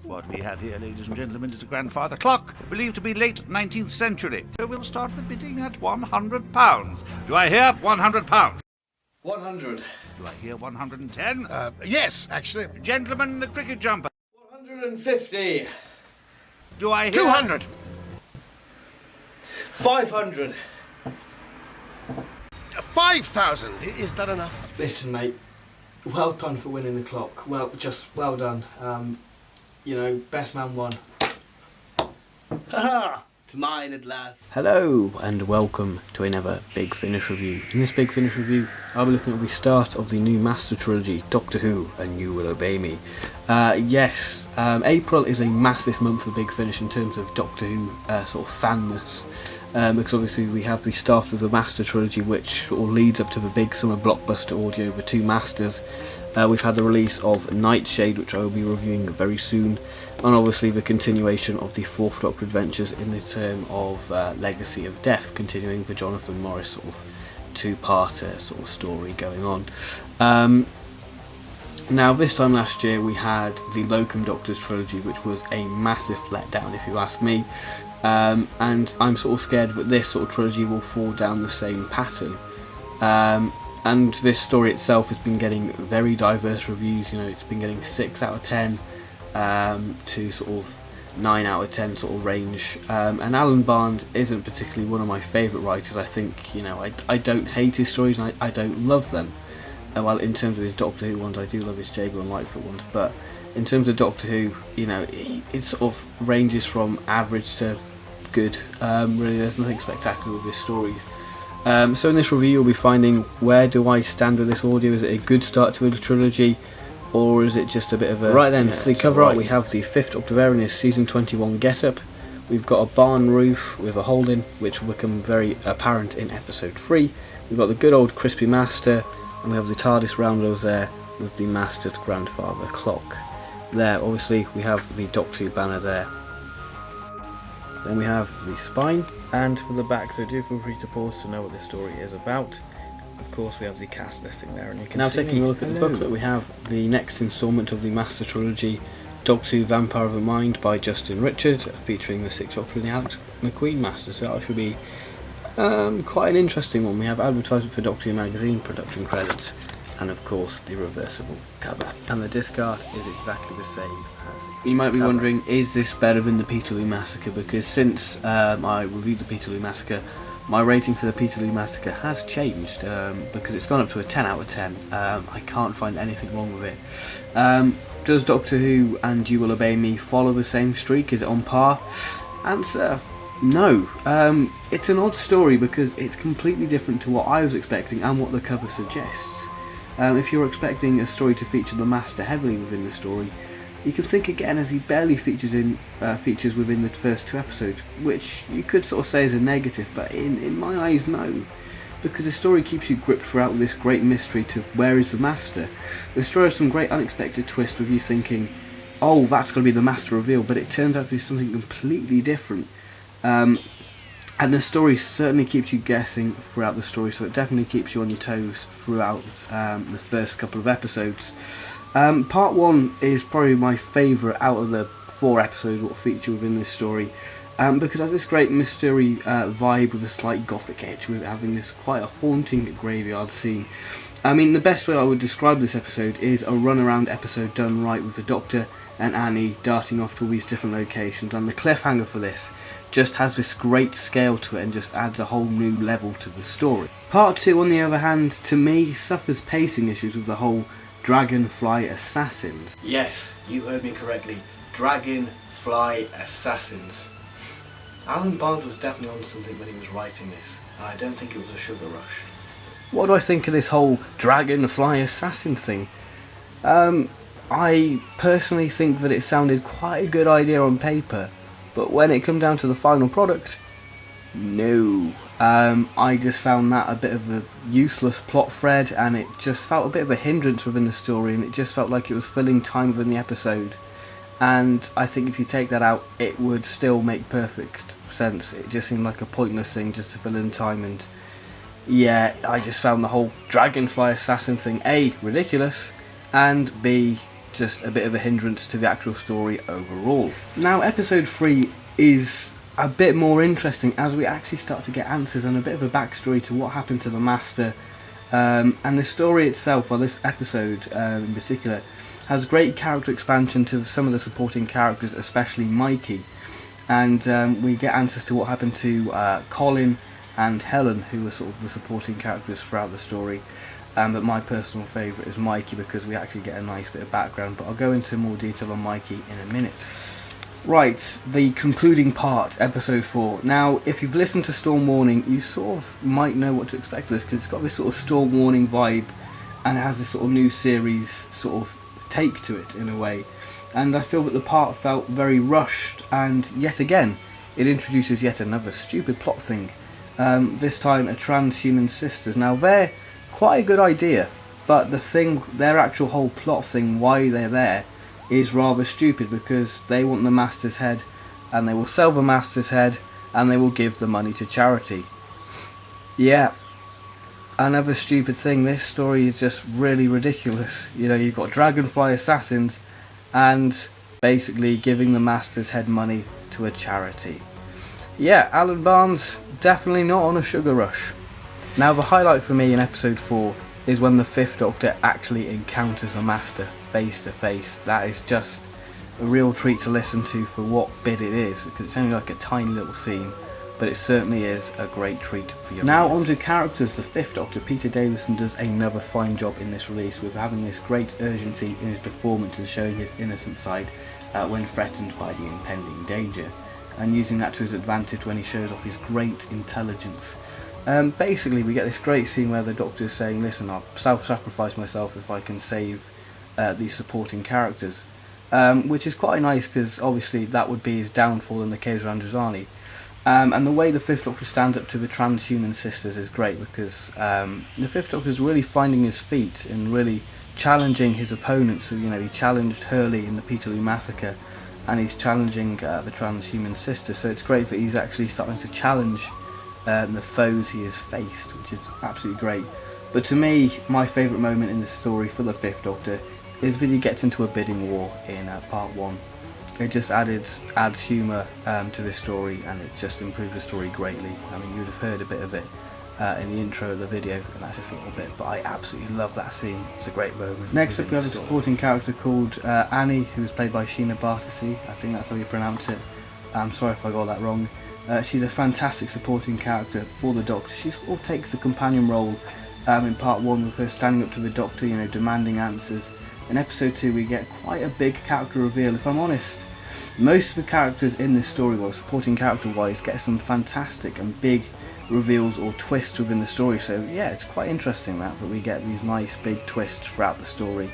What we have here, ladies and gentlemen, is a grandfather clock, believed to be late 19th century. So we'll start the bidding at £100. Do I hear £100? 100. Do I hear 110? Yes, actually. Gentlemen, the cricket jumper. 150. Do I hear... 200. 500. 5,000. Is that enough? Listen, mate. Well done for winning the clock. Well done. Best man won. Haha! It's mine at last. Hello and welcome to another Big Finish review. In this Big Finish review, I'll be looking at the start of the new Master Trilogy, Doctor Who, and You Will Obey Me. April is a massive month for Big Finish in terms of Doctor Who sort of fanness. Because obviously we have the start of the Master Trilogy, which sort of leads up to the big summer blockbuster audio, The Two Masters. We've had the release of Nightshade, which I will be reviewing very soon, and obviously the continuation of the Fourth Doctor adventures in the term of Legacy of Death, continuing the Jonathan Morris sort of two-parter sort of story going on. Now, this time last year we had the Locum Doctors trilogy, which was a massive letdown if you ask me, and I'm sort of scared that this sort of trilogy will fall down the same pattern. And this story itself has been getting very diverse reviews. It's been getting 6 out of 10 to sort of 9 out of 10 sort of range. And Alan Barnes isn't particularly one of my favourite writers. I think, I don't hate his stories and I don't love them. Well, in terms of his Doctor Who ones, I do love his Jago and Lightfoot ones. But in terms of Doctor Who, it sort of ranges from average to good. Really, there's nothing spectacular with his stories. So in this review you'll be finding, where do I stand with this audio? Is it a good start to a trilogy, or is it just a bit of a... Right then, for the cover art we have the 5th Doctor there in his season 21 get-up. We've got a barn roof with a hole in, which will become very apparent in episode 3. We've got the good old crispy Master, and we have the TARDIS roundos there with the Master's grandfather clock. There, obviously, we have the Doctor Who banner there. Then we have the spine, and for the back, so do feel free to pause to know what this story is about. Of course, we have the cast listing there, and you can now taking a look at the booklet. We have the next instalment of the Master Trilogy, Doctor Who Vampire of the Mind by Justin Richards, featuring the 6th Doctor and the Alex McQueen Master. So that should be quite an interesting one. We have advertisement for Doctor Who magazine, production credits, and of course the reversible cover. And the disc art is exactly the same as... You might be wondering, is this better than the Peterloo Massacre? Because since I reviewed the Peterloo Massacre, my rating for the Peterloo Massacre has changed, because it's gone up to a 10 out of 10. I can't find anything wrong with it. Does Doctor Who and You Will Obey Me follow the same streak? Is it on par? Answer: no. It's an odd story because it's completely different to what I was expecting and what the cover suggests. If you're expecting a story to feature the Master heavily within the story, you can think again, as he barely features within the first 2 episodes, which you could sort of say is a negative, but in my eyes, no. Because the story keeps you gripped throughout with this great mystery to where is the Master. The story has some great unexpected twists with you thinking, oh, that's going to be the Master reveal, but it turns out to be something completely different. And the story certainly keeps you guessing throughout the story, so it definitely keeps you on your toes throughout the first couple of episodes. Part 1 is probably my favourite out of the 4 episodes what feature within this story, because it has this great mystery vibe with a slight gothic edge, with having this quite a haunting graveyard scene. I mean, the best way I would describe this episode is a run-around episode done right, with the Doctor and Annie darting off to all these different locations, and the cliffhanger for this just has this great scale to it and just adds a whole new level to the story. Part 2, on the other hand, to me, suffers pacing issues with the whole Dragonfly Assassins. Yes, you heard me correctly. Dragonfly Assassins. Alan Barnes was definitely on something when he was writing this. I don't think it was a sugar rush. What do I think of this whole Dragonfly Assassin thing? I personally think that it sounded quite a good idea on paper, but when it come down to the final product, no. I just found that a bit of a useless plot thread, and it just felt a bit of a hindrance within the story, and it just felt like it was filling time within the episode. And I think if you take that out, it would still make perfect sense. It just seemed like a pointless thing just to fill in time, and yeah, I just found the whole Dragonfly Assassin thing A, ridiculous, and B, just a bit of a hindrance to the actual story overall. Now, episode 3 is a bit more interesting as we actually start to get answers and a bit of a backstory to what happened to the Master. And the story itself, or this episode in particular, has great character expansion to some of the supporting characters, especially Mikey. And we get answers to what happened to Colin and Helen, who were sort of the supporting characters throughout the story. But my personal favourite is Mikey because we actually get a nice bit of background. But I'll go into more detail on Mikey in a minute. Right, the concluding part, episode 4. Now, if you've listened to Storm Warning, you sort of might know what to expect of this, because it's got this sort of Storm Warning vibe, and it has this sort of new series sort of take to it in a way. And I feel that the part felt very rushed, and yet again, it introduces yet another stupid plot thing. This time, a transhuman sisters. Now, they're quite a good idea, but the thing, their actual whole plot thing, why they're there, is rather stupid, because they want the Master's head, and they will sell the Master's head, and they will give the money to charity. Yeah, another stupid thing. This story is just really ridiculous. You know, you've got Dragonfly assassins, and basically giving the Master's head money to a charity. Yeah, Alan Barnes, definitely not on a sugar rush. Now, the highlight for me in episode 4 is when the 5th Doctor actually encounters the Master face to face. That is just a real treat to listen to for what bit it is, because it's only like a tiny little scene, but it certainly is a great treat for you. Now on to characters. The 5th Doctor, Peter Davison, does another fine job in this release with having this great urgency in his performance and showing his innocent side when threatened by the impending danger, and using that to his advantage when he shows off his great intelligence. Basically, we get this great scene where the Doctor is saying, listen, I'll self-sacrifice myself if I can save these supporting characters, which is quite nice, because obviously that would be his downfall in the case of Androzani. And the way the 5th Doctor stands up to the transhuman sisters is great, because the 5th Doctor is really finding his feet and really challenging his opponents. So, you know, he challenged Hurley in the Peterloo Massacre, and he's challenging the transhuman sisters, so it's great that he's actually starting to challenge the foes he has faced, which is absolutely great. But to me, my favourite moment in the story for the 5th Doctor is that he gets into a bidding war in part 1. It just adds humour to this story, and it just improved the story greatly. I mean, you'd have heard a bit of it in the intro of the video, and that's just a little bit, but I absolutely love that scene. It's a great moment. Next up we have a supporting character called Annie, who's played by Sheena Bartese. I think that's how you pronounce it. I'm sorry if I got that wrong. She's a fantastic supporting character for the Doctor. She sort of takes the companion role in part 1 with her standing up to the Doctor, you know, demanding answers. In episode 2 we get quite a big character reveal. If I'm honest, most of the characters in this story, well, supporting character wise, get some fantastic and big reveals or twists within the story. So yeah, it's quite interesting that we get these nice big twists throughout the story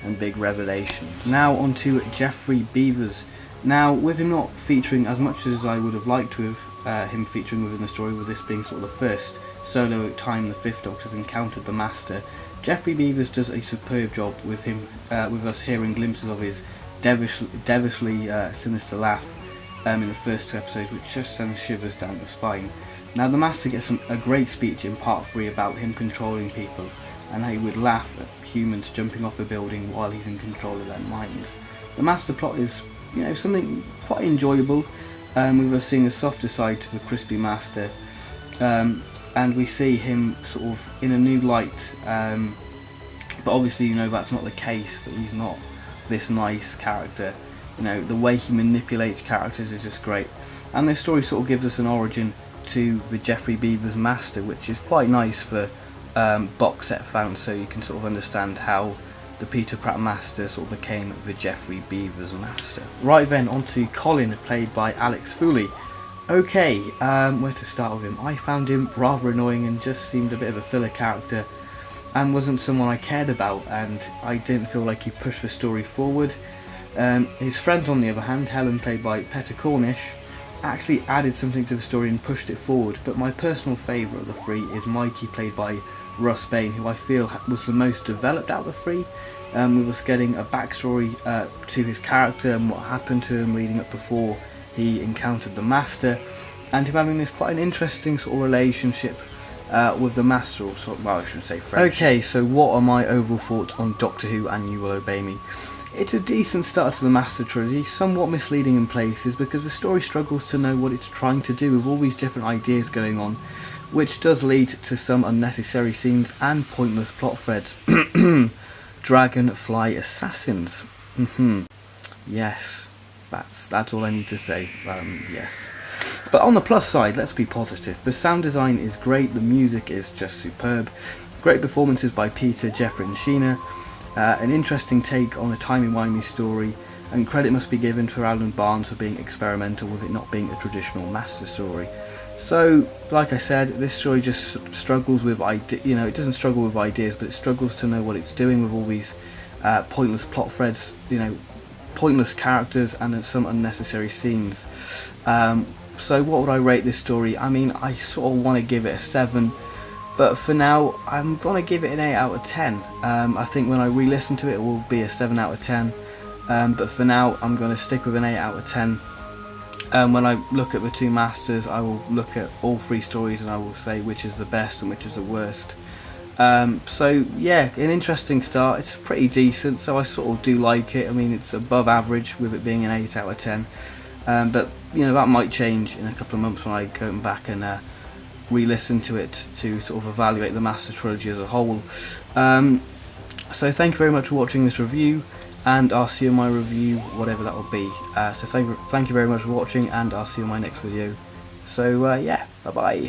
and big revelations. Now on to Geoffrey Beevers. Now, with him not featuring as much as I would have liked to have him featuring within the story, with this being sort of the first solo time the 5th Doctor's encountered the Master, Geoffrey Beevers does a superb job with him, with us hearing glimpses of his devilishly sinister laugh in the first 2 episodes, which just sends shivers down the spine. Now, the Master gets a great speech in part 3 about him controlling people, and how he would laugh at humans jumping off a building while he's in control of their minds. The Master plot is, you know, something quite enjoyable, with us seeing a softer side to the crispy Master, and we see him sort of in a new light, but obviously, you know, that's not the case, but he's not this nice character. You know, the way he manipulates characters is just great, and this story sort of gives us an origin to the Geoffrey Beevers Master, which is quite nice for box set fans, so you can sort of understand how the Peter Pratt Master sort of became the Geoffrey Beevers Master. Right then, on to Colin, played by Alex Foley. Okay, where to start with him? I found him rather annoying and just seemed a bit of a filler character, and wasn't someone I cared about, and I didn't feel like he pushed the story forward. His friend, on the other hand, Helen, played by Petter Cornish, actually added something to the story and pushed it forward, but my personal favourite of the 3 is Mikey, played by Russ Bain, who I feel was the most developed out of the 3, with us getting a backstory to his character and what happened to him leading up before he encountered the Master, and him having this quite an interesting sort of relationship with the Master, or sort of, well, I should say friendship. Okay, so what are my overall thoughts on Doctor Who and You Will Obey Me? It's a decent start to the Master Trilogy, somewhat misleading in places because the story struggles to know what it's trying to do with all these different ideas going on, which does lead to some unnecessary scenes and pointless plot threads. Dragonfly assassins. Yes, that's all I need to say. Yes. But on the plus side, let's be positive. The sound design is great, the music is just superb. Great performances by Peter, Jeffrey and Sheena. An interesting take on a timey-wimey story, and credit must be given to Alan Barnes for being experimental with it not being a traditional Master story. So, like I said, this story just struggles with it doesn't struggle with ideas, but it struggles to know what it's doing with all these pointless plot threads, pointless characters and some unnecessary scenes. So what would I rate this story? I mean, I sort of want to give it a 7, but for now I'm going to give it an 8 out of 10. I think when I re-listen to it, it will be a 7 out of 10, but for now I'm going to stick with an 8 out of 10. When I look at the two Masters, I will look at all 3 stories and I will say which is the best and which is the worst. So yeah, an interesting start. It's pretty decent, so I sort of do like it. I mean, it's above average with it being an 8 out of 10. But that might change in a couple of months when I go back and re-listen to it to sort of evaluate the Master Trilogy as a whole. So thank you very much for watching this review, and I'll see you in my review, whatever that will be. So thank you very much for watching, and I'll see you in my next video. So yeah, bye bye.